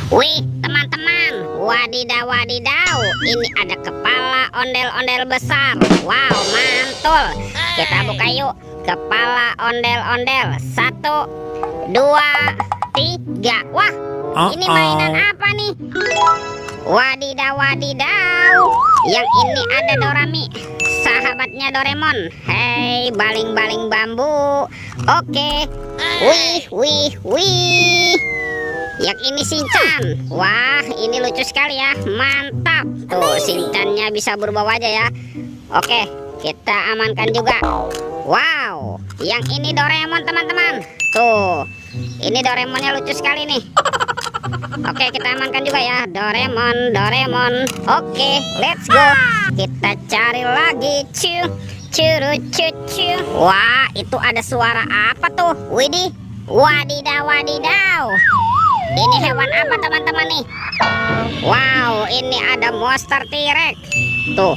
Wih, teman-teman, wadidaw wadidaw, ini ada kepala ondel-ondel besar. Wow, mantul. Kita buka yuk. Kepala ondel-ondel. 1, 2, 3. Wah, ini mainan apa nih? Wadidaw wadidaw, yang ini ada Dorami, sahabatnya Doraemon. Hei, baling-baling bambu. Oke. Wih, wih, wih. Yang ini Shinchan. Wah, ini lucu sekali ya. Mantap. Tuh, Shinchannya bisa berubah wajah ya. Oke, kita amankan juga. Wow, yang ini Doraemon teman-teman. Tuh, ini Doraemonnya lucu sekali nih. Oke, kita amankan juga ya. Doraemon, Doraemon. Oke, let's go. Kita cari lagi. Curu cucu. Wah, itu ada suara apa tuh? Widih, wadidaw wadidaw. Ini hewan apa teman-teman nih? Wow, ini ada monster T-Rex. Tuh.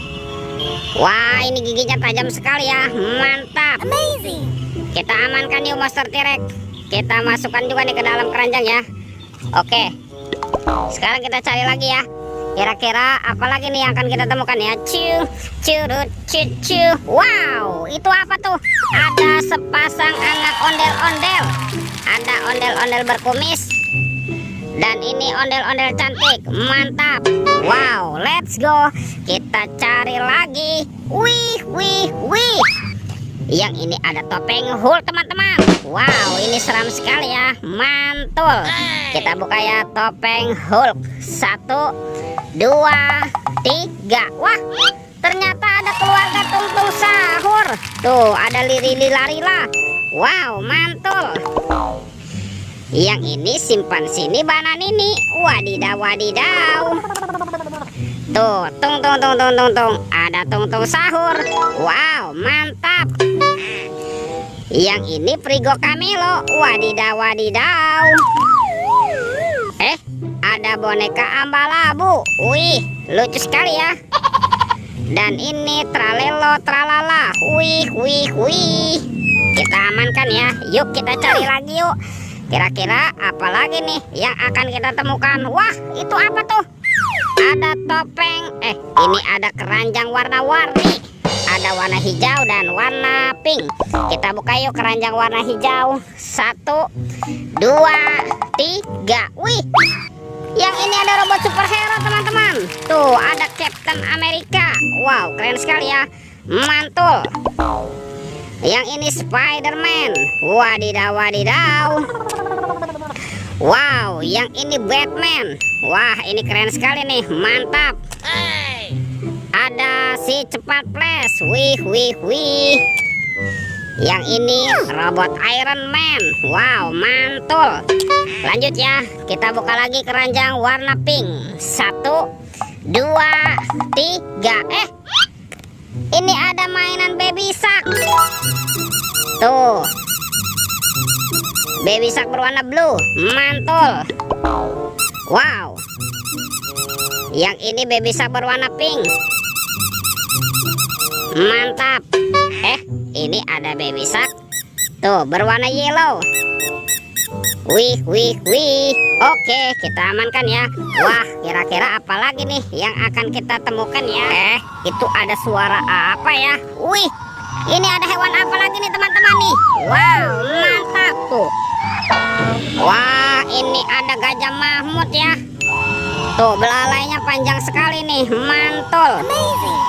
Wah, ini giginya tajam sekali ya. Mantap. Amazing. Kita amankan yuk monster T-Rex. Kita masukkan juga nih ke dalam keranjang ya. Oke. Sekarang kita cari lagi ya. Kira-kira apa lagi nih yang akan kita temukan ya? Curut cucu. Wow, itu apa tuh? Ada sepasang anak ondel-ondel. Ada ondel-ondel berkumis. Dan ini ondel-ondel cantik. Mantap. Wow, let's go. Kita cari lagi. Wih, wih, wih. Yang ini ada topeng Hulk teman-teman. Wow, ini seram sekali ya. Mantul. Kita buka ya topeng Hulk. 1, 2, 3. Wah, ternyata ada keluarga Tung-Tung Sahur. Tuh, ada Lili-Lila. Wow, mantul. Yang ini simpansi ini Bananini. Wadidaw wadidaw. Tuh, tung. Ada Tung-Tung Sahur. Wow, mantap. Yang ini Frigo Camilo. Wadidaw wadidaw. Ada boneka Ambalabu. Wih, lucu sekali ya. Dan ini Tralelo Tralala. Wih, wih, wih. Kita amankan ya. Yuk kita cari lagi yuk. Kira-kira apa lagi nih yang akan kita temukan? Wah, itu apa tuh? Ada topeng. Ini ada keranjang warna-warni. Ada warna hijau dan warna pink. Kita buka yuk keranjang warna hijau. 1, 2, 3. Wih, yang ini ada robot superhero teman-teman. Tuh, ada Captain America. Wow, keren sekali ya. Mantul. Yang ini Spider-Man. Wadidaw wadidaw. Wow, yang ini Batman. Wah, ini keren sekali nih. Mantap. Ada si cepat flash. Wih, wih, wih. Yang ini robot Iron Man. Wow, mantul. Lanjut ya. Kita buka lagi keranjang warna pink. 1, 2, 3. Ini ada mainan Baby Shark. Tuh, Baby Shark berwarna blue. Mantul. Wow. Yang ini Baby Shark berwarna pink. Mantap. Ini ada Baby Shark. Tuh, berwarna yellow. Wih, wih, wih. Oke, kita amankan ya. Wah, kira-kira apa lagi nih yang akan kita temukan ya? Itu ada suara apa ya? Wih, ini ada hewan apa lagi nih teman-teman nih? Wow, mantap tuh. Wah, ini ada Gajah Mahmud ya. Tuh, belalainya panjang sekali nih. Mantul.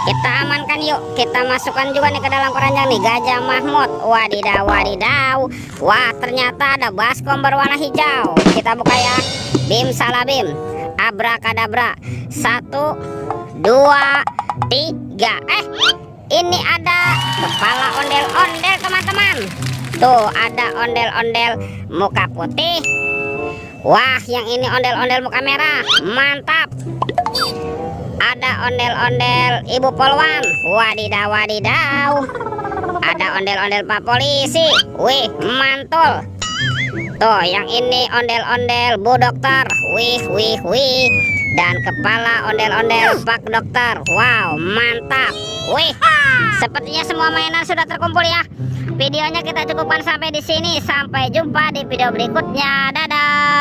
Kita amankan yuk. Kita masukkan juga nih ke dalam keranjang nih Gajah Mahmud. Wadidaw wadidaw. Wah, ternyata ada baskom berwarna hijau. Kita buka ya. Bim salabim. Abrakadabra. 1, 2, 3. Ini ada kepala ondel-ondel teman-teman. Tuh, ada ondel-ondel muka putih. Wah, yang ini ondel-ondel muka merah. Mantap. Ada ondel-ondel Ibu Polwan. Wadidaw wadidaw. Ada ondel-ondel Pak Polisi. Wih, mantul. Tuh, yang ini ondel-ondel Bu Dokter. Wih, wih, wih. Dan kepala ondel-ondel Pak Dokter. Wow, mantap. Wih, sepertinya semua mainan sudah terkumpul ya. Videonya kita cukupkan sampai di sini. Sampai jumpa di video berikutnya. Dadah.